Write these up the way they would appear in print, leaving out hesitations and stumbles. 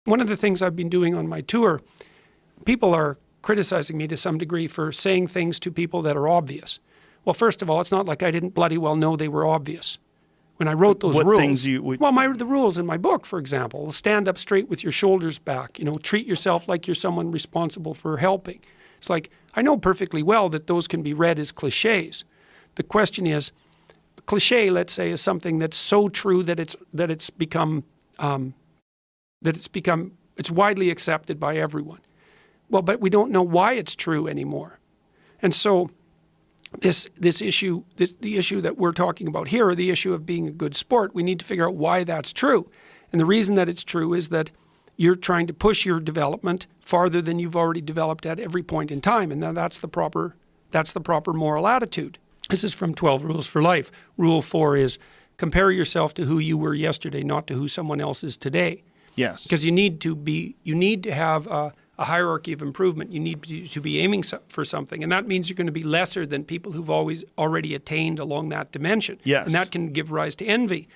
One of the things I've been doing on my tour, people are criticizing me to some degree for saying things to people that are obvious. Well, first of all, it's not like I didn't bloody well know they were obvious. When I wrote those rules, things the rules in my book, for example, stand up straight with your shoulders back, treat yourself like you're someone responsible for helping. It's like, I know perfectly well that those can be read as cliches. The question is, a cliche, let's say, is something that's so true that it's widely accepted by everyone. Well, but we don't know why it's true anymore. And so the issue that we're talking about here, or the issue of being a good sport, we need to figure out why that's true. And the reason that it's true is that you're trying to push your development farther than you've already developed at every point in time. And now that's the proper moral attitude. This is from 12 Rules for Life. Rule 4 is compare yourself to who you were yesterday, not to who someone else is today. Yes. Because you need to have a hierarchy of improvement. You need to be aiming for something. And that means you're going to be lesser than people who've already attained along that dimension. Yes. And that can give rise to envy.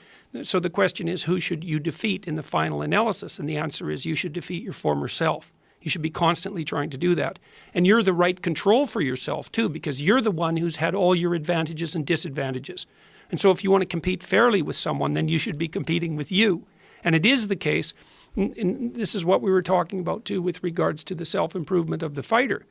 So the question is, who should you defeat in the final analysis? And the answer is, you should defeat your former self. You should be constantly trying to do that. And you're the right control for yourself too, because you're the one who's had all your advantages and disadvantages. And so if you want to compete fairly with someone, then you should be competing with you. And it is the case, and this is what we were talking about too with regards to the self-improvement of the fighter,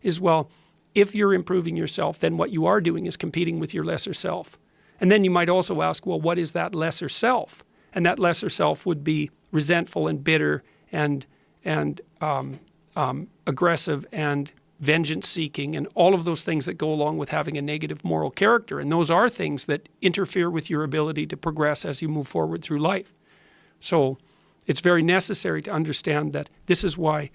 is, well, if you're improving yourself, then what you are doing is competing with your lesser self. And then you might also ask, well, what is that lesser self? And that lesser self would be resentful and bitter and aggressive and vengeance-seeking and all of those things that go along with having a negative moral character. And those are things that interfere with your ability to progress as you move forward through life. So it's very necessary to understand that this is why,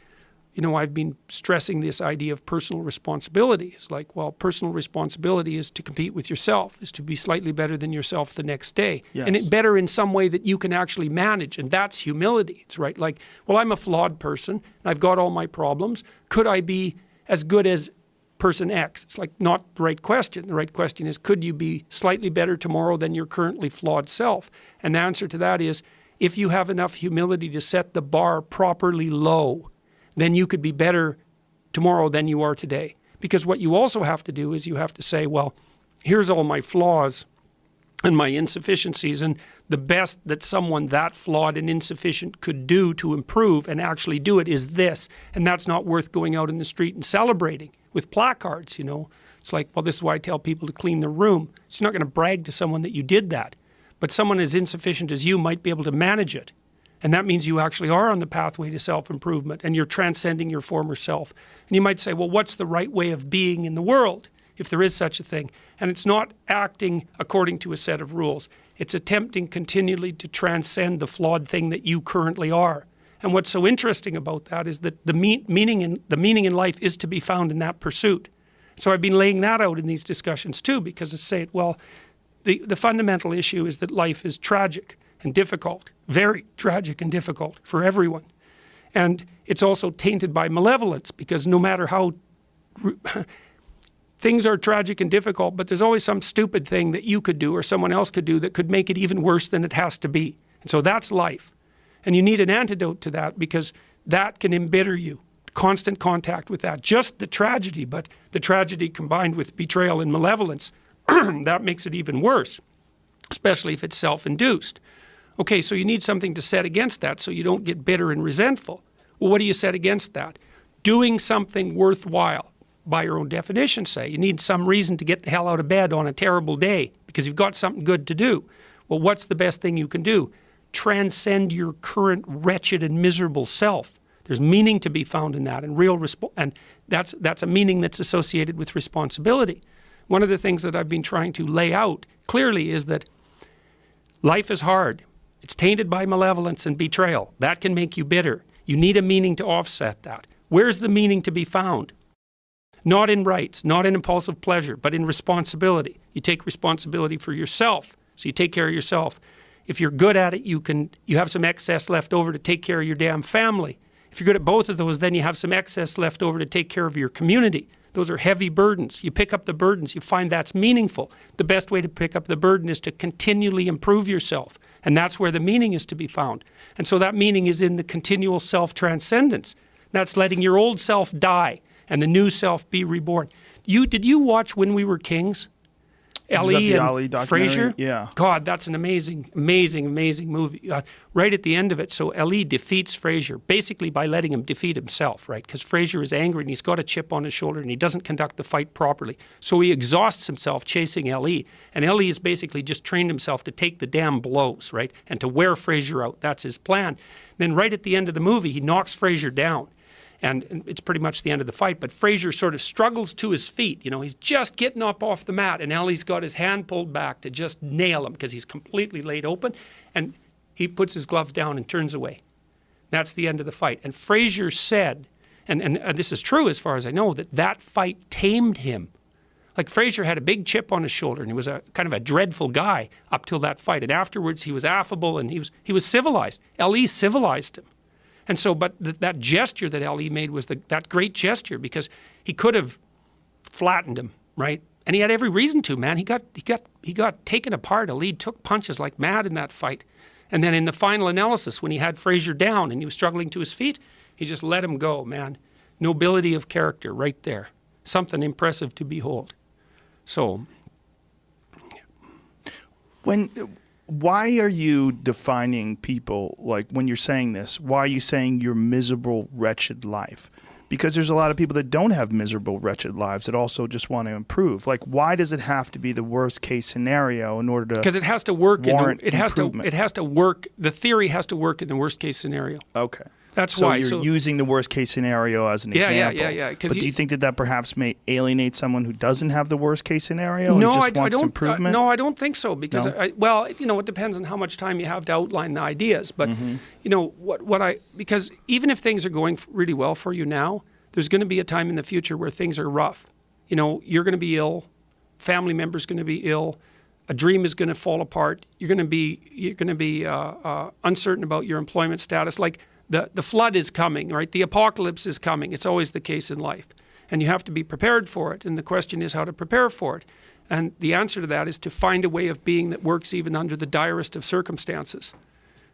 I've been stressing this idea of personal responsibility. It's like, well, personal responsibility is to compete with yourself, is to be slightly better than yourself the next day. Yes. And better in some way that you can actually manage. And that's humility. It's right. Like, well, I'm a flawed person and I've got all my problems. Could I be as good as person X? It's like not the right question. The right question is, could you be slightly better tomorrow than your currently flawed self? And the answer to that is, if you have enough humility to set the bar properly low, then you could be better tomorrow than you are today. Because what you also have to do is you have to say, well, here's all my flaws and my insufficiencies, and the best that someone that flawed and insufficient could do to improve and actually do it is this. And that's not worth going out in the street and celebrating with placards, It's like, well, this is why I tell people to clean their room. So you're not going to brag to someone that you did that. But someone as insufficient as you might be able to manage it. And that means you actually are on the pathway to self-improvement and you're transcending your former self. And you might say, well, what's the right way of being in the world, if there is such a thing? And it's not acting according to a set of rules. It's attempting continually to transcend the flawed thing that you currently are. And what's so interesting about that is that the meaning in life is to be found in that pursuit. So I've been laying that out in these discussions too, because I say, well, the fundamental issue is that life is tragic and difficult, very tragic and difficult for everyone. And it's also tainted by malevolence, because no matter how things are tragic and difficult, but there's always some stupid thing that you could do or someone else could do that could make it even worse than it has to be. And so that's life. And you need an antidote to that, because that can embitter you. Constant contact with that, just the tragedy, but the tragedy combined with betrayal and malevolence, that makes it even worse, especially if it's self-induced. Okay, so you need something to set against that so you don't get bitter and resentful. Well, what do you set against that? Doing something worthwhile, by your own definition, say. You need some reason to get the hell out of bed on a terrible day because you've got something good to do. Well, what's the best thing you can do? Transcend your current wretched and miserable self. There's meaning to be found in that, and that's a meaning that's associated with responsibility. One of the things that I've been trying to lay out clearly is that life is hard. It's tainted by malevolence and betrayal. That can make you bitter. You need a meaning to offset that. Where's the meaning to be found? Not in rights, not in impulsive pleasure, but in responsibility. You take responsibility for yourself, so you take care of yourself. If you're good at it, you have some excess left over to take care of your damn family. If you're good at both of those, then you have some excess left over to take care of your community. Those are heavy burdens. You pick up the burdens. You find that's meaningful. The best way to pick up the burden is to continually improve yourself And that's where the meaning is to be found. And so that meaning is in the continual self-transcendence. That's letting your old self die and the new self be reborn. Did you watch When We Were Kings? Ellie and Fraser? Yeah. God, that's an amazing, amazing, amazing movie. Right at the end of it, so Ellie defeats Fraser, basically by letting him defeat himself, right? Because Fraser is angry and he's got a chip on his shoulder and he doesn't conduct the fight properly. So he exhausts himself chasing Ellie. And Ellie has basically just trained himself to take the damn blows, right? And to wear Fraser out. That's his plan. Then right at the end of the movie, he knocks Fraser down. And it's pretty much the end of the fight. But Fraser sort of struggles to his feet. You know, he's just getting up off the mat. And Ellie's got his hand pulled back to just nail him because he's completely laid open. And he puts his gloves down and turns away. That's the end of the fight. And Fraser said, and this is true as far as I know, that fight tamed him. Like Fraser had a big chip on his shoulder and he was a kind of a dreadful guy up till that fight. And afterwards he was affable and he was civilized. Ellie civilized him. And so, but that gesture that Ellie made was that great gesture because he could have flattened him, right? And he had every reason to, man. He got taken apart. Ellie took punches like mad in that fight. And then in the final analysis, when he had Fraser down and he was struggling to his feet, he just let him go, man. Nobility of character right there. Something impressive to behold. So, why are you defining people, like when you're saying this, why are you saying your miserable, wretched life? Because there's a lot of people that don't have miserable, wretched lives that also just want to improve. Like, why does it have to be the worst case scenario in order to Because it has to work. It has to work. The theory has to work in the worst case scenario. Okay. That's why. So you're using the worst case scenario as an example. Yeah. But do you think that perhaps may alienate someone who doesn't have the worst case scenario no, and just wants improvement? No, I don't think so. Because, it depends on how much time you have to outline the ideas. But, because even if things are going really well for you now, there's going to be a time in the future where things are rough. You know, you're going to be ill. Family member's going to be ill. A dream is going to fall apart. You're going to be uncertain about your employment status. Like, the flood is coming, right? The apocalypse is coming. It's always the case in life. And you have to be prepared for it. And the question is how to prepare for it. And the answer to that is to find a way of being that works even under the direst of circumstances.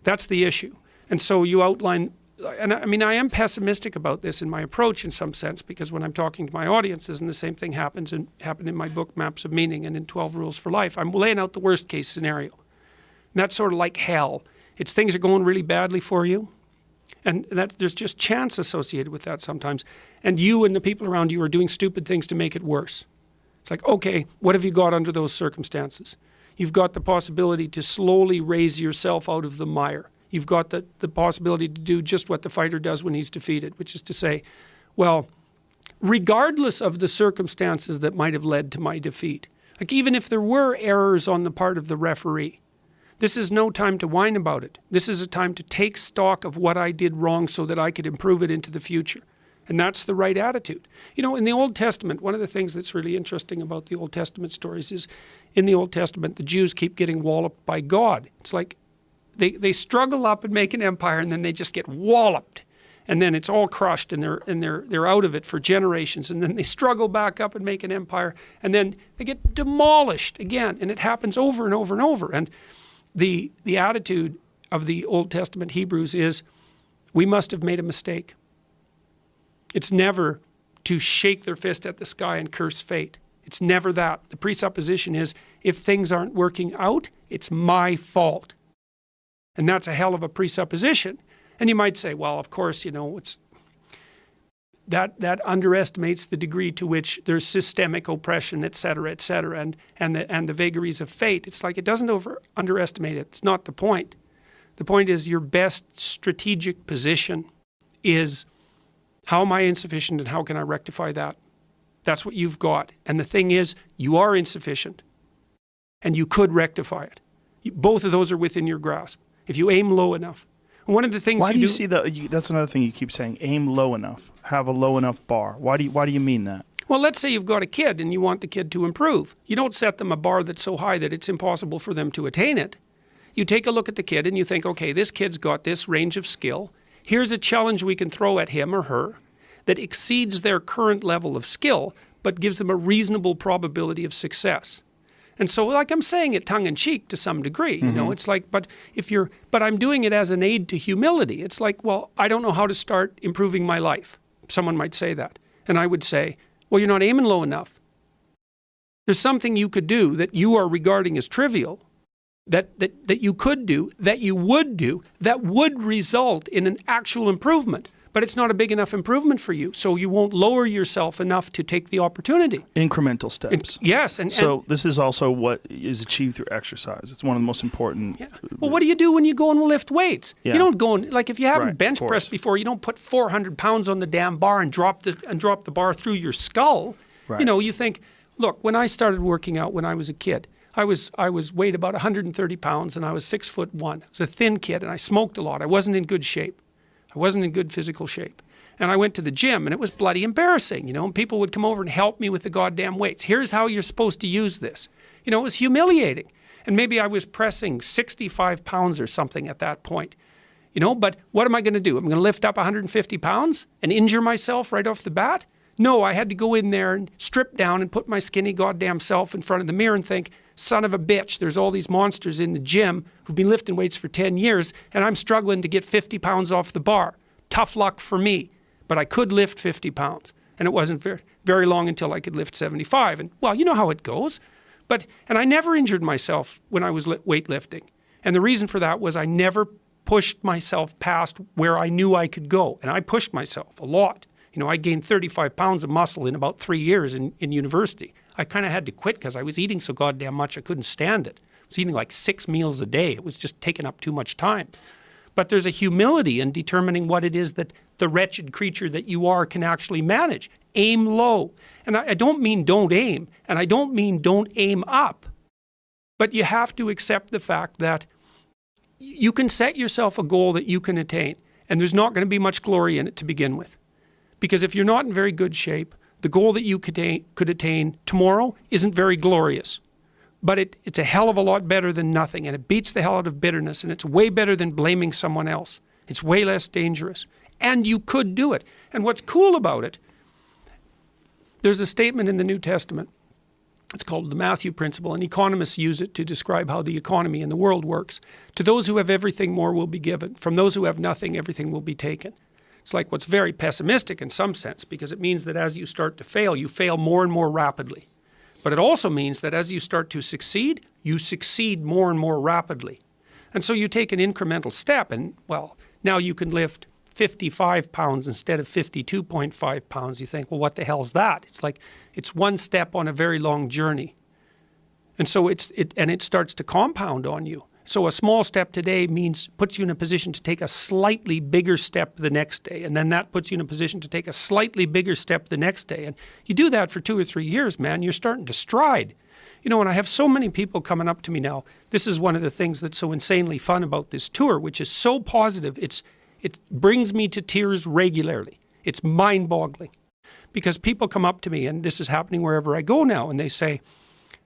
That's the issue. And so you outline, and I mean, I am pessimistic about this in my approach in some sense, because when I'm talking to my audiences, and the same thing happened in my book, Maps of Meaning, and in 12 Rules for Life, I'm laying out the worst case scenario. And that's sort of like hell. It's things are going really badly for you. And that there's just chance associated with that sometimes. And you and the people around you are doing stupid things to make it worse. It's like, okay, what have you got under those circumstances? You've got the possibility to slowly raise yourself out of the mire. You've got the possibility to do just what the fighter does when he's defeated, which is to say, well, regardless of the circumstances that might have led to my defeat, like even if there were errors on the part of the referee, this is no time to whine about it. This is a time to take stock of what I did wrong so that I could improve it into the future. And that's the right attitude. You know, in the Old Testament, one of the things that's really interesting about the Old Testament stories is in the Old Testament, the Jews keep getting walloped by God. It's like they struggle up and make an empire and then they just get walloped. And then it's all crushed and they're out of it for generations. And then they struggle back up and make an empire. And then they get demolished again. And it happens over and over and over. And the attitude of the Old Testament Hebrews is, we must have made a mistake. It's never to shake their fist at the sky and curse fate. It's never that. The presupposition is, if things aren't working out, it's my fault. And that's a hell of a presupposition. And you might say, well, of course, it's that underestimates the degree to which there's systemic oppression, et cetera, and the vagaries of fate. It's like it doesn't underestimate it. It's not the point. The point is your best strategic position is, how am I insufficient and how can I rectify that? That's what you've got. And the thing is, you are insufficient and you could rectify it. Both of those are within your grasp if you aim low enough. One of the things Why do you see that's another thing you keep saying, aim low enough, have a low enough bar. Why do you mean that? Well, let's say you've got a kid and you want the kid to improve. You don't set them a bar that's so high that it's impossible for them to attain it. You take a look at the kid and you think, okay, this kid's got this range of skill. Here's a challenge we can throw at him or her that exceeds their current level of skill, but gives them a reasonable probability of success. And so, like, I'm saying it tongue in cheek to some degree, you know, it's like, but I'm doing it as an aid to humility. It's like, well, I don't know how to start improving my life. Someone might say that. And I would say, well, you're not aiming low enough. There's something you could do that you are regarding as trivial, that you could do, that you would do, that would result in an actual improvement. But it's not a big enough improvement for you, so you won't lower yourself enough to take the opportunity. Incremental steps. Yes. So this is also what is achieved through exercise. It's one of the most important. Yeah. Well, what do you do when you go and lift weights? Yeah. You don't go and, like, if you haven't Right, bench of pressed course. before, you don't put 400 pounds on the damn bar and drop the bar through your skull. Right. You know, you think, look, when I started working out when I was a kid, I was weighed about 130 pounds and I was 6'1". I was a thin kid and I smoked a lot. I wasn't in good shape. I wasn't in good physical shape. And I went to the gym and it was bloody embarrassing, you know, and people would come over and help me with the goddamn weights. Here's how you're supposed to use this. You know, it was humiliating. And maybe I was pressing 65 pounds or something at that point, you know, but what am I going to do? I'm going to lift up 150 pounds and injure myself right off the bat? No, I had to go in there and strip down and put my skinny goddamn self in front of the mirror and think, son of a bitch, there's all these monsters in the gym who've been lifting weights for 10 years and I'm struggling to get 50 pounds off the bar. Tough luck for me. But I could lift 50 pounds. And it wasn't very, very long until I could lift 75. And, well, you know how it goes. And I never injured myself when I was weightlifting. And the reason for that was I never pushed myself past where I knew I could go. And I pushed myself a lot. You know, I gained 35 pounds of muscle in about 3 years in university. I kind of had to quit because I was eating so goddamn much I couldn't stand it. I was eating like 6 meals a day. It was just taking up too much time. But there's a humility in determining what it is that the wretched creature that you are can actually manage. Aim low. And I don't mean don't aim, and I don't mean don't aim up. But you have to accept the fact that you can set yourself a goal that you can attain, and there's not going to be much glory in it to begin with. Because if you're not in very good shape, the goal that you could attain tomorrow isn't very glorious. But it's a hell of a lot better than nothing, and it beats the hell out of bitterness, and it's way better than blaming someone else. It's way less dangerous. And you could do it. And what's cool about it, there's a statement in the New Testament. It's called the Matthew Principle, and economists use it to describe how the economy in the world works. To those who have everything, more will be given. From those who have nothing, everything will be taken. It's like what's very pessimistic in some sense, because it means that as you start to fail, you fail more and more rapidly. But it also means that as you start to succeed, you succeed more and more rapidly. And so you take an incremental step and, well, now you can lift 55 pounds instead of 52.5 pounds. You think, well, what the hell's that? It's like, it's one step on a very long journey. And so it starts to compound on you. So a small step today puts you in a position to take a slightly bigger step the next day. And then that puts you in a position to take a slightly bigger step the next day. And you do that for 2 or 3 years, man, you're starting to stride. You know, and I have so many people coming up to me now. This is one of the things that's so insanely fun about this tour, which is so positive. It brings me to tears regularly. It's mind-boggling. Because people come up to me, and this is happening wherever I go now, and they say,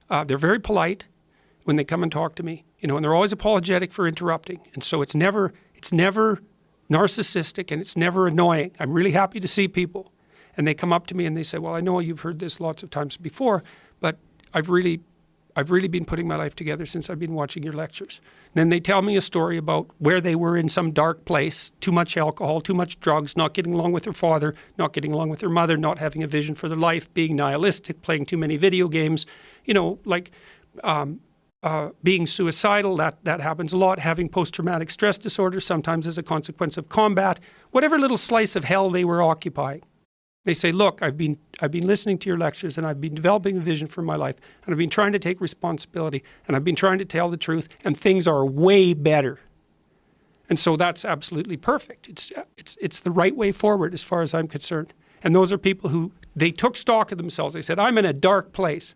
they're very polite when they come and talk to me. You know, and they're always apologetic for interrupting. And so it's never narcissistic and it's never annoying. I'm really happy to see people. And they come up to me and they say, well, I know you've heard this lots of times before, but I've really been putting my life together since I've been watching your lectures. And then they tell me a story about where they were in some dark place, too much alcohol, too much drugs, not getting along with their father, not getting along with their mother, not having a vision for their life, being nihilistic, playing too many video games, you know, like being suicidal, that happens a lot, having post-traumatic stress disorder, sometimes as a consequence of combat, whatever little slice of hell they were occupying. They say, look, I've been listening to your lectures and I've been developing a vision for my life and I've been trying to take responsibility and I've been trying to tell the truth and things are way better. And so that's absolutely perfect. It's the right way forward as far as I'm concerned. And those are people who, they took stock of themselves. They said, I'm in a dark place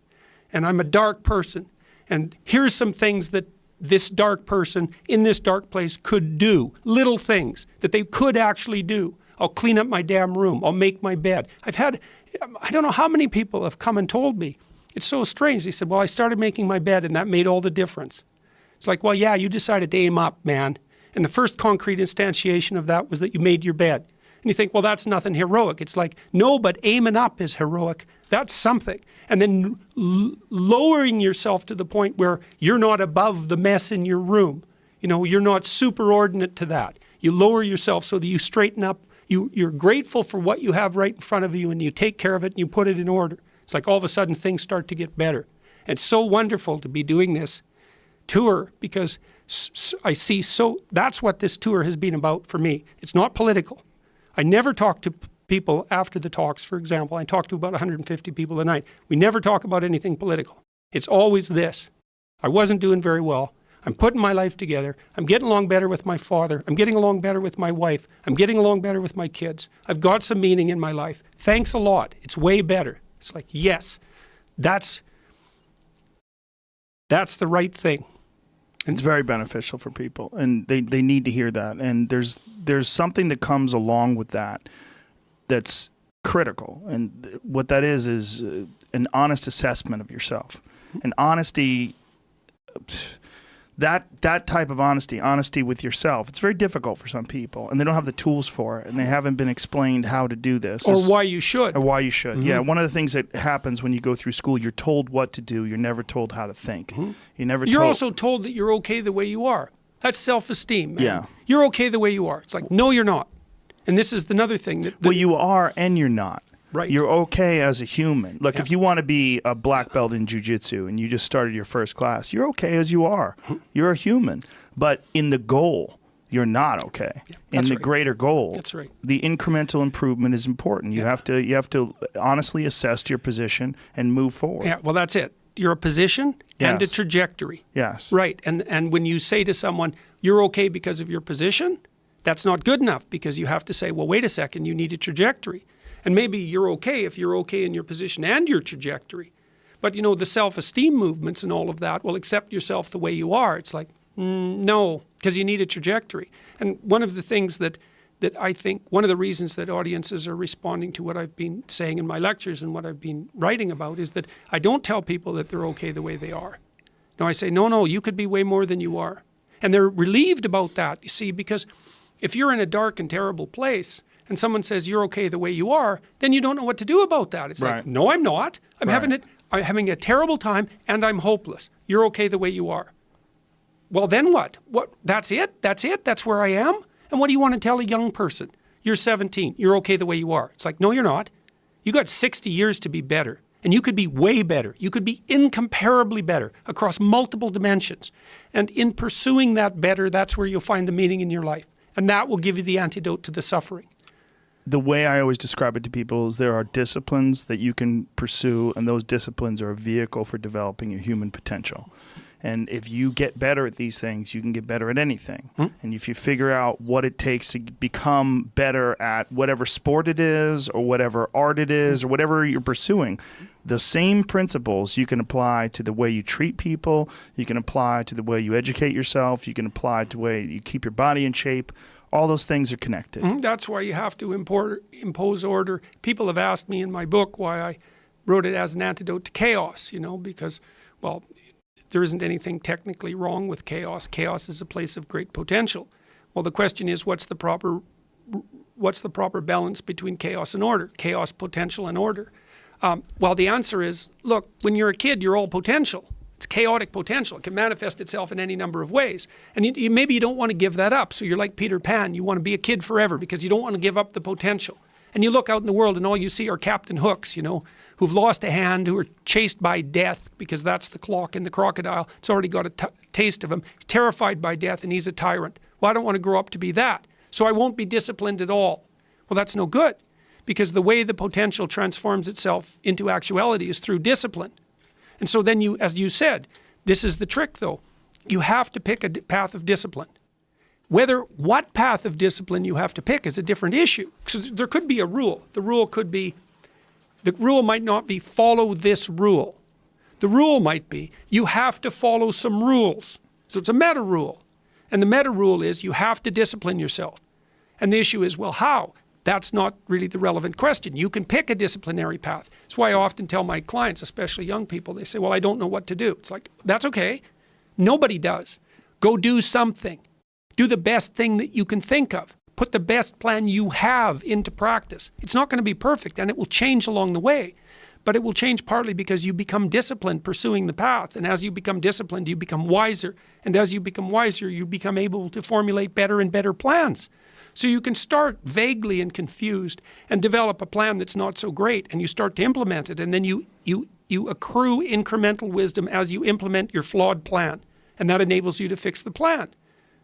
and I'm a dark person. And here's some things that this dark person in this dark place could do. Little things that they could actually do. I'll clean up my damn room. I'll make my bed. I don't know how many people have come and told me. It's so strange. They said, well, I started making my bed and that made all the difference. It's like, well, yeah, you decided to aim up, man. And the first concrete instantiation of that was that you made your bed. And you think, well, that's nothing heroic. It's like, no, but aiming up is heroic. That's something. And then lowering yourself to the point where you're not above the mess in your room. You know, you're not superordinate to that. You lower yourself so that you straighten up. You're grateful for what you have right in front of you, and you take care of it and you put it in order. It's like all of a sudden things start to get better. And it's so wonderful to be doing this tour because I see that's what this tour has been about for me. It's not political. I never talk to people after the talks, for example. I talk to about 150 people a night. We never talk about anything political. It's always this. I wasn't doing very well. I'm putting my life together. I'm getting along better with my father. I'm getting along better with my wife. I'm getting along better with my kids. I've got some meaning in my life. Thanks a lot. It's way better. It's like, yes, that's the right thing. It's very beneficial for people, and they need to hear that. And there's something that comes along with that that's critical. And what that is an honest assessment of yourself. And honesty, that type of honesty with yourself, it's very difficult for some people, and they don't have the tools for it, and they haven't been explained how to do this. Or why you should. Or why you should. Mm-hmm. Yeah, one of the things that happens when you go through school, you're told what to do. You're never told how to think. Mm-hmm. You're also told that you're okay the way you are. That's self-esteem, man. Yeah. You're okay the way you are. It's like, no, you're not. And this is another thing. Well, you are and you're not. Right. You're okay as a human. Look, if you want to be a black belt in jiu-jitsu and you just started your first class, you're okay as you are. You're a human. But in the goal, you're not okay. Yeah, in the greater goal, that's right. The incremental improvement is important. You have to honestly assess your position and move forward. Yeah, well, that's it. You're a position and a trajectory. Yes. Right. And when you say to someone, you're okay because of your position, that's not good enough, because you have to say, well, wait a second, you need a trajectory. And maybe you're okay if you're okay in your position and your trajectory. But, you know, the self-esteem movements and all of that, well, accept yourself the way you are. It's like, no, because you need a trajectory. And one of the things that I think, one of the reasons that audiences are responding to what I've been saying in my lectures and what I've been writing about is that I don't tell people that they're okay the way they are. No, I say, no, you could be way more than you are. And they're relieved about that, you see, because if you're in a dark and terrible place, and someone says you're okay the way you are, then you don't know what to do about that. It's like, no, I'm not. I'm having a terrible time, and I'm hopeless. You're okay the way you are. Well, then what? That's it? That's where I am? And what do you want to tell a young person? You're 17. You're okay the way you are. It's like, no, you're not. You got 60 years to be better. And you could be way better. You could be incomparably better across multiple dimensions. And in pursuing that better, that's where you'll find the meaning in your life. And that will give you the antidote to the suffering. The way I always describe it to people is there are disciplines that you can pursue, and those disciplines are a vehicle for developing your human potential. And if you get better at these things, you can get better at anything. And if you figure out what it takes to become better at whatever sport it is or whatever art it is or whatever you're pursuing, the same principles you can apply to the way you treat people, you can apply to the way you educate yourself, you can apply to the way you keep your body in shape. All those things are connected. That's why you have to impose order. People have asked me in my book why I wrote it as an antidote to chaos, you know, because, well, there isn't anything technically wrong with chaos. Chaos is a place of great potential. Well, the question is, what's the proper balance between chaos and order? Chaos, potential, and order. Well, the answer is, look, when you're a kid, you're all potential. It's chaotic potential. It can manifest itself in any number of ways. And maybe you don't want to give that up. So you're like Peter Pan. You want to be a kid forever because you don't want to give up the potential. And you look out in the world and all you see are Captain Hooks, you know, who've lost a hand, who are chased by death because that's the clock in the crocodile. It's already got a taste of him. He's terrified by death and he's a tyrant. Well, I don't want to grow up to be that. So I won't be disciplined at all. Well, that's no good, because the way the potential transforms itself into actuality is through discipline. And so then you, as you said, this is the trick though. You have to pick a path of discipline. What path of discipline you have to pick is a different issue. So there could be a rule. The rule might not be follow this rule. The rule might be you have to follow some rules. So it's a meta rule. And the meta rule is you have to discipline yourself. And the issue is, well, how? That's not really the relevant question. You can pick a disciplinary path. That's why I often tell my clients, especially young people, they say, well, I don't know what to do. It's like, that's okay. Nobody does. Go do something. Do the best thing that you can think of. put the best plan you have into practice. It's not going to be perfect, and it will change along the way. But it will change partly because you become disciplined pursuing the path. And as you become disciplined, you become wiser. And as you become wiser, you become able to formulate better and better plans. So you can start vaguely and confused and develop a plan that's not so great, and you start to implement it. And then you accrue incremental wisdom as you implement your flawed plan. And that enables you to fix the plan.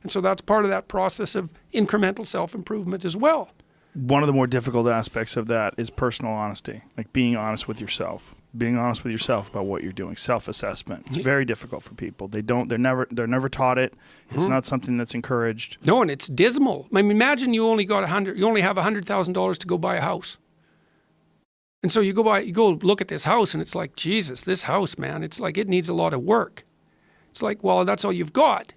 And so that's part of that process of incremental self-improvement as well. One of the more difficult aspects of that is personal honesty, like being honest with yourself, being honest with yourself about what you're doing, self-assessment. It's very difficult for people. They're never taught it. It's not something that's encouraged. No, and it's dismal. I mean, imagine you only have $100,000 to go buy a house. And so you go look at this house, and it's like, Jesus, this house, man, it's like it needs a lot of work. It's like, well, that's all you've got.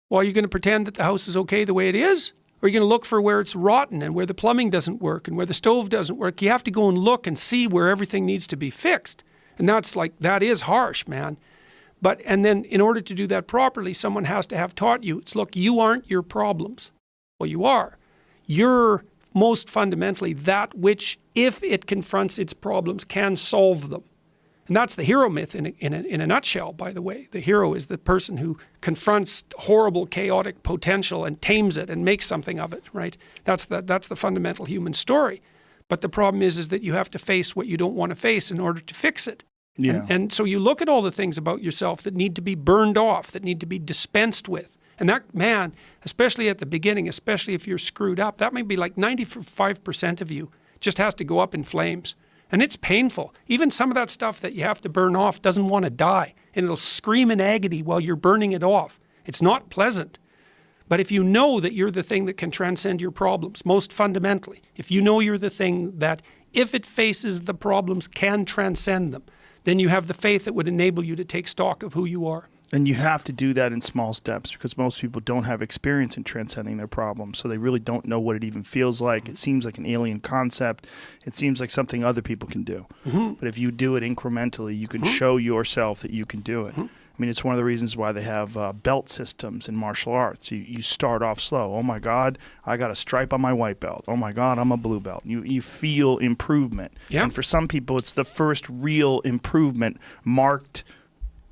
Well, are you going to pretend that the house is okay the way it is? Or are you going to look for where it's rotten and where the plumbing doesn't work and where the stove doesn't work? You have to go and look and see where everything needs to be fixed. And that is harsh, man. And then in order to do that properly, someone has to have taught you, look, you aren't your problems. Well, you are. You're most fundamentally that which, if it confronts its problems, can solve them. And that's the hero myth in a nutshell, by the way. The hero is the person who confronts horrible, chaotic potential and tames it and makes something of it, right? That's the fundamental human story. But the problem is that you have to face what you don't want to face in order to fix it. Yeah. And so you look at all the things about yourself that need to be burned off, that need to be dispensed with. And that, man, especially at the beginning, especially if you're screwed up, that may be like 95% of you just has to go up in flames. And it's painful. Even some of that stuff that you have to burn off doesn't want to die. And it'll scream in agony while you're burning it off. It's not pleasant. But if you know that you're the thing that can transcend your problems, most fundamentally, if you know you're the thing that, if it faces the problems, can transcend them, then you have the faith that would enable you to take stock of who you are. And you have to do that in small steps because most people don't have experience in transcending their problems. So they really don't know what it even feels like. It seems like an alien concept. It seems like something other people can do. But if you do it incrementally, you can show yourself that you can do it. I mean, it's one of the reasons why they have belt systems in martial arts. You start off slow. Oh, my God, I got a stripe on my white belt. Oh, my God, I'm a blue belt. You feel improvement. Yeah. And for some people, it's the first real improvement, marked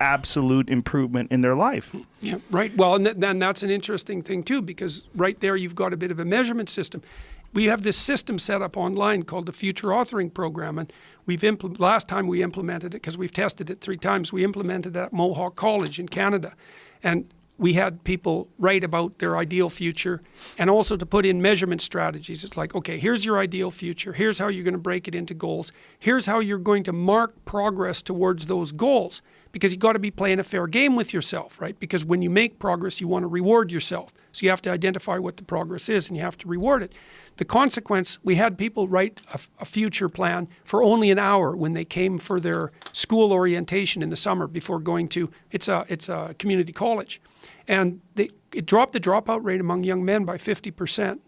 absolute improvement in their life. Yeah, right. Well, and then that's an interesting thing too, because right there you've got a bit of a measurement system. We have this system set up online called the Future Authoring Program, and last time we implemented it, because we've tested it 3 times, we implemented it at Mohawk College in Canada, and we had people write about their ideal future and also to put in measurement strategies. It's like, okay, here's your ideal future. Here's how you're going to break it into goals. Here's how you're going to mark progress towards those goals. Because you've got to be playing a fair game with yourself, right? Because when you make progress, you want to reward yourself. So you have to identify what the progress is and you have to reward it. The consequence, we had people write a future plan for only an hour when they came for their school orientation in the summer before going to, it's a community college. And it dropped the dropout rate among young men by 50%.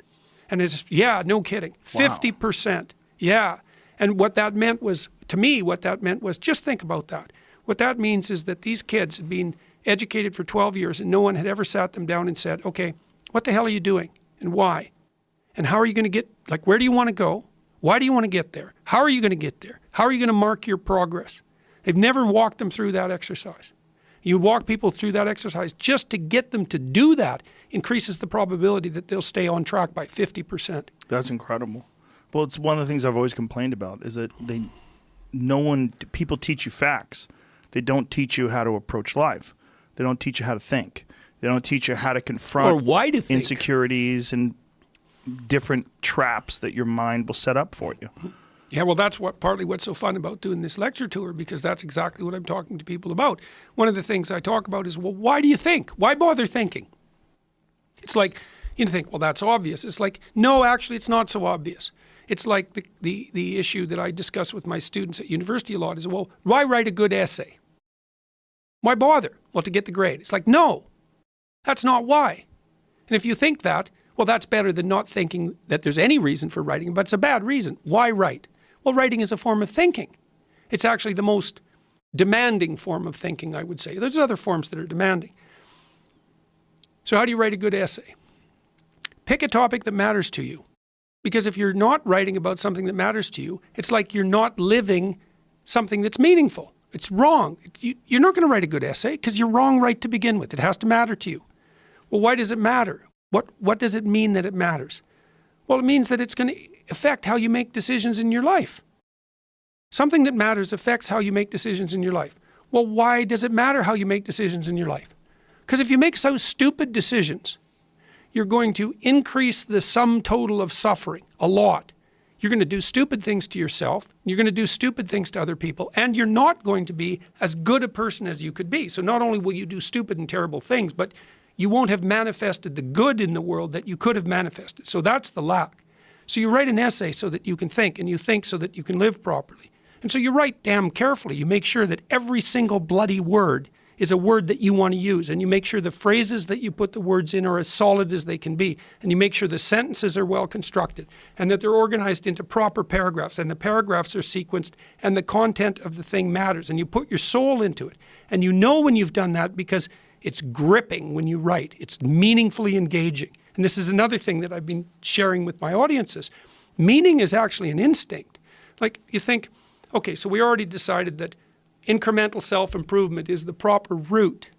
And it's, yeah, no kidding, 50%. Yeah. And what that meant was, to me, just think about that. What that means is that these kids had been educated for 12 years and no one had ever sat them down and said, okay, what the hell are you doing and why? And how are you going to get, like, where do you want to go? Why do you want to get there? How are you going to get there? How are you going to mark your progress? They've never walked them through that exercise. You walk people through that exercise just to get them to do that increases the probability that they'll stay on track by 50%. That's incredible. Well, it's one of the things I've always complained about is that people teach you facts. They don't teach you how to approach life. They don't teach you how to think. They don't teach you how to confront or why to think. Insecurities and different traps that your mind will set up for you. Yeah, well, that's partly what's so fun about doing this lecture tour, because that's exactly what I'm talking to people about. One of the things I talk about is, well, why do you think? Why bother thinking? It's like, you think, well, that's obvious. It's like, no, actually, it's not so obvious. It's like the issue that I discuss with my students at university a lot is, well, why write a good essay? Why bother? Well, to get the grade. It's like, no, that's not why. And if you think that, well, that's better than not thinking that there's any reason for writing, but it's a bad reason. Why write? Well, writing is a form of thinking. It's actually the most demanding form of thinking, I would say. There's other forms that are demanding. So how do you write a good essay? Pick a topic that matters to you. Because if you're not writing about something that matters to you, it's like you're not living something that's meaningful. It's wrong. You're not going to write a good essay because you're wrong right to begin with. It has to matter to you. Well, why does it matter? What does it mean that it matters? Well, it means that it's going to affect how you make decisions in your life. Something that matters affects how you make decisions in your life. Well, why does it matter how you make decisions in your life? Because if you make so stupid decisions, you're going to increase the sum total of suffering a lot. You're going to do stupid things to yourself. You're going to do stupid things to other people. And you're not going to be as good a person as you could be. So not only will you do stupid and terrible things, but you won't have manifested the good in the world that you could have manifested. So that's the lack. So you write an essay so that you can think, and you think so that you can live properly. And so you write damn carefully. You make sure that every single bloody word is a word that you want to use. And you make sure the phrases that you put the words in are as solid as they can be. And you make sure the sentences are well constructed and that they're organized into proper paragraphs and the paragraphs are sequenced and the content of the thing matters. And you put your soul into it. And you know when you've done that because it's gripping when you write. It's meaningfully engaging. And this is another thing that I've been sharing with my audiences. Meaning is actually an instinct. Like you think, okay, so we already decided that incremental self-improvement is the proper route.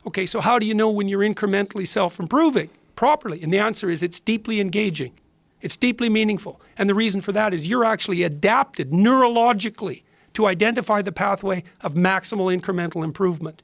Okay, so how do you know when you're incrementally self-improving properly? And the answer is it's deeply engaging. It's deeply meaningful. And the reason for that is you're actually adapted neurologically to identify the pathway of maximal incremental improvement.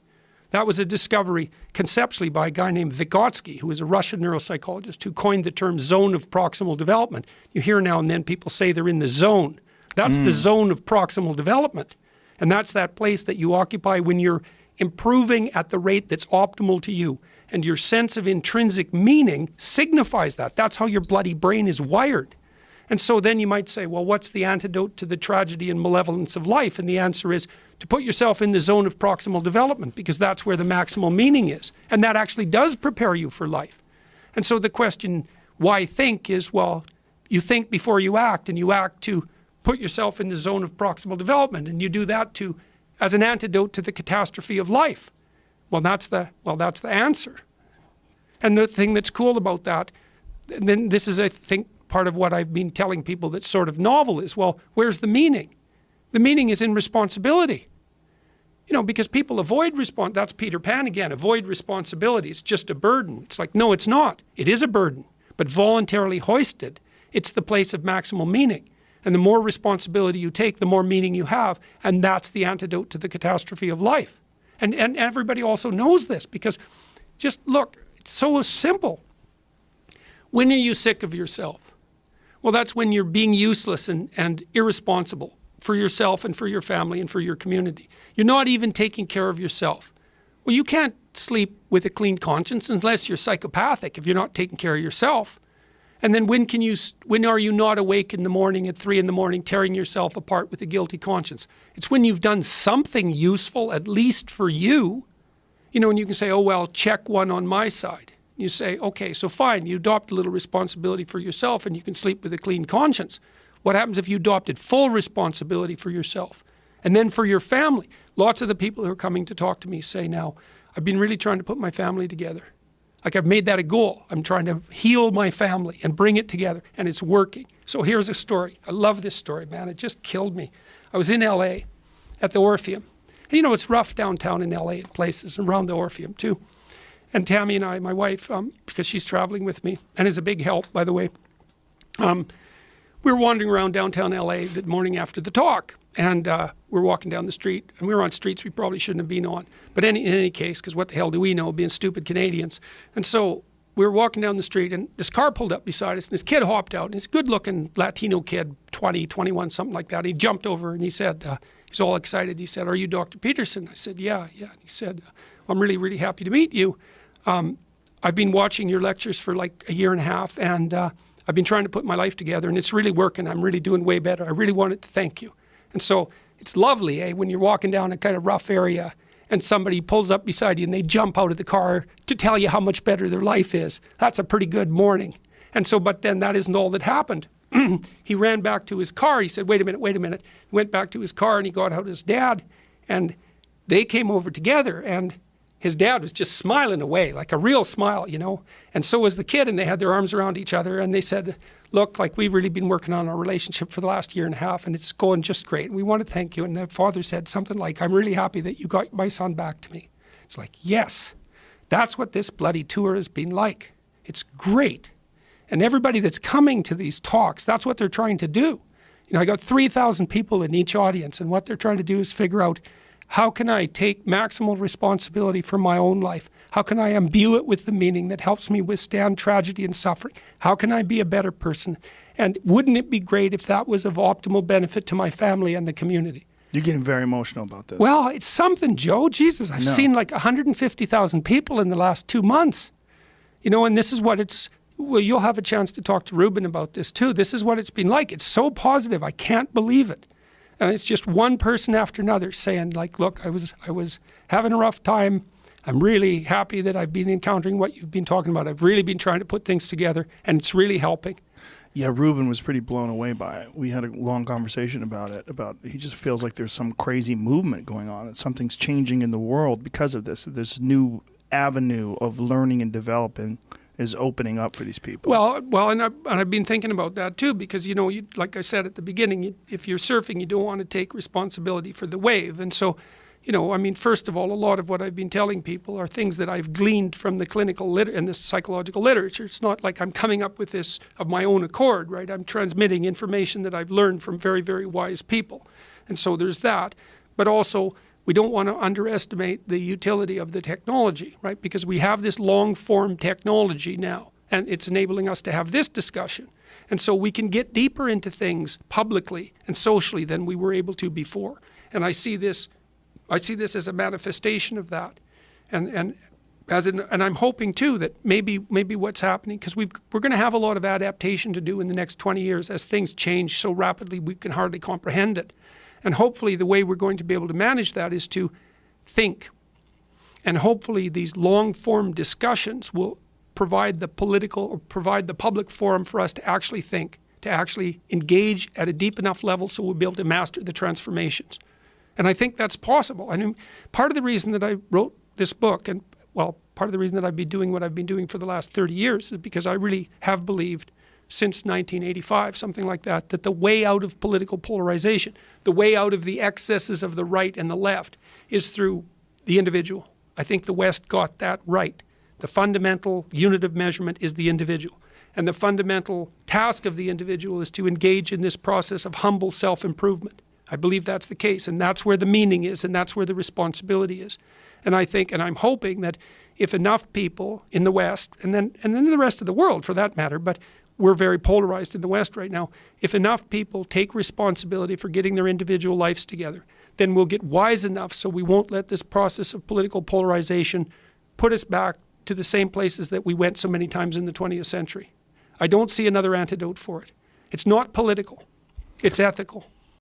That was a discovery conceptually by a guy named Vygotsky, who was a Russian neuropsychologist who coined the term zone of proximal development. You hear now and then people say they're in the zone. That's the zone of proximal development. And that's that place that you occupy when you're improving at the rate that's optimal to you. And your sense of intrinsic meaning signifies that. That's how your bloody brain is wired. And so then you might say, well, what's the antidote to the tragedy and malevolence of life? And the answer is to put yourself in the zone of proximal development because that's where the maximal meaning is. And that actually does prepare you for life. And so the question, why think, is, well, you think before you act, and you act to put yourself in the zone of proximal development, and you do that as an antidote to the catastrophe of life. Well, that's the answer. And the thing that's cool about that, and then this is, I think, part of what I've been telling people that's sort of novel is, well, where's the meaning? The meaning is in responsibility. You know, because people avoid that's Peter Pan again, avoid responsibility. It's just a burden. It's like, no, it's not. It is a burden, but voluntarily hoisted. It's the place of maximal meaning. And the more responsibility you take, the more meaning you have. And that's the antidote to the catastrophe of life. And everybody also knows this because just look, it's so simple. When are you sick of yourself? Well, that's when you're being useless and irresponsible for yourself and for your family and for your community. You're not even taking care of yourself. Well, you can't sleep with a clean conscience unless you're psychopathic if you're not taking care of yourself. And then when are you not awake in the morning at 3 a.m, tearing yourself apart with a guilty conscience? It's when you've done something useful, at least for you. You know, and you can say, oh, well, check one on my side. You say, okay, so fine, you adopt a little responsibility for yourself and you can sleep with a clean conscience. What happens if you adopted full responsibility for yourself? And then for your family. Lots of the people who are coming to talk to me say now, I've been really trying to put my family together. Like I've made that a goal. I'm trying to heal my family and bring it together, and it's working. So here's a story. I love this story, man. It just killed me. I was in L.A. at the Orpheum. And you know, it's rough downtown in L.A. at places, around the Orpheum too. And Tammy and I, my wife, because she's traveling with me, and is a big help, by the way, we were wandering around downtown L.A. the morning after the talk. And we're walking down the street, and we were on streets we probably shouldn't have been on. But in any case, because what the hell do we know, being stupid Canadians. And so we were walking down the street, and this car pulled up beside us, and this kid hopped out. And he's a good-looking Latino kid, 20, 21, something like that. He jumped over, and he said, he's all excited. He said, are you Dr. Peterson? I said, yeah. And he said, I'm really, really happy to meet you. I've been watching your lectures for like a year and a half, and I've been trying to put my life together, and it's really working. I'm really doing way better. I really wanted to thank you. And so it's lovely, when you're walking down a kind of rough area and somebody pulls up beside you and they jump out of the car to tell you how much better their life is. That's a pretty good morning. And so, but then that isn't all that happened. He ran back to his car. He said, wait a minute. He went back to his car and he got out his dad, and they came over together, and his dad was just smiling away, like a real smile, you know. And so was the kid, and they had their arms around each other, and they said, look, like we've really been working on our relationship for the last year and a half, and it's going just great. We want to thank you. And the father said something like, I'm really happy that you got my son back to me. It's like, yes, that's what this bloody tour has been like. It's great. And everybody that's coming to these talks, that's what they're trying to do. You know, I got 3,000 people in each audience, and what they're trying to do is figure out, how can I take maximal responsibility for my own life? How can I imbue it with the meaning that helps me withstand tragedy and suffering? How can I be a better person? And wouldn't it be great if that was of optimal benefit to my family and the community? You're getting very emotional about this. Well, it's something, Joe. Jesus, I've seen like 150,000 people in the last 2 months. You know, and this is what it's, well, you'll have a chance to talk to Ruben about this too. This is what it's been like. It's so positive. I can't believe it. And it's just one person after another saying, like, look, I was having a rough time. I'm really happy that I've been encountering what you've been talking about. I've really been trying to put things together, and it's really helping. Yeah, Ruben was pretty blown away by it. We had a long conversation about it. He just feels like there's some crazy movement going on, that something's changing in the world because of this. This new avenue of learning and developing is opening up for these people. Well, and I've been thinking about that too, because, you know, like I said at the beginning, if you're surfing, you don't want to take responsibility for the wave. And so, you know, I mean, first of all, a lot of what I've been telling people are things that I've gleaned from the clinical and the psychological literature. It's not like I'm coming up with this of my own accord, right? I'm transmitting information that I've learned from very, very wise people. And so there's that. But also, we don't want to underestimate the utility of the technology, right? Because we have this long-form technology now, and it's enabling us to have this discussion. And so we can get deeper into things publicly and socially than we were able to before. And I see this as a manifestation of that. And I'm hoping too that maybe what's happening, because we're going to have a lot of adaptation to do in the next 20 years as things change so rapidly we can hardly comprehend it. And hopefully the way we're going to be able to manage that is to think. And hopefully these long-form discussions will provide the public forum for us to actually think, to actually engage at a deep enough level so we'll be able to master the transformations. And I think that's possible. I mean, part of the reason that I wrote this book, and well, part of the reason that I've been doing what I've been doing for the last 30 years is because I really have believed since 1985, something like that, that the way out of political polarization, the way out of the excesses of the right and the left is through the individual. I think the West got that right. The fundamental unit of measurement is the individual. And the fundamental task of the individual is to engage in this process of humble self-improvement. I believe that's the case, and that's where the meaning is, and that's where the responsibility is. And I think, and I'm hoping that if enough people in the West, and then the rest of the world for that matter, but we're very polarized in the West right now. If enough people take responsibility for getting their individual lives together, then we'll get wise enough so we won't let this process of political polarization put us back to the same places that we went so many times in the 20th century. I don't see another antidote for it. It's not political. It's ethical.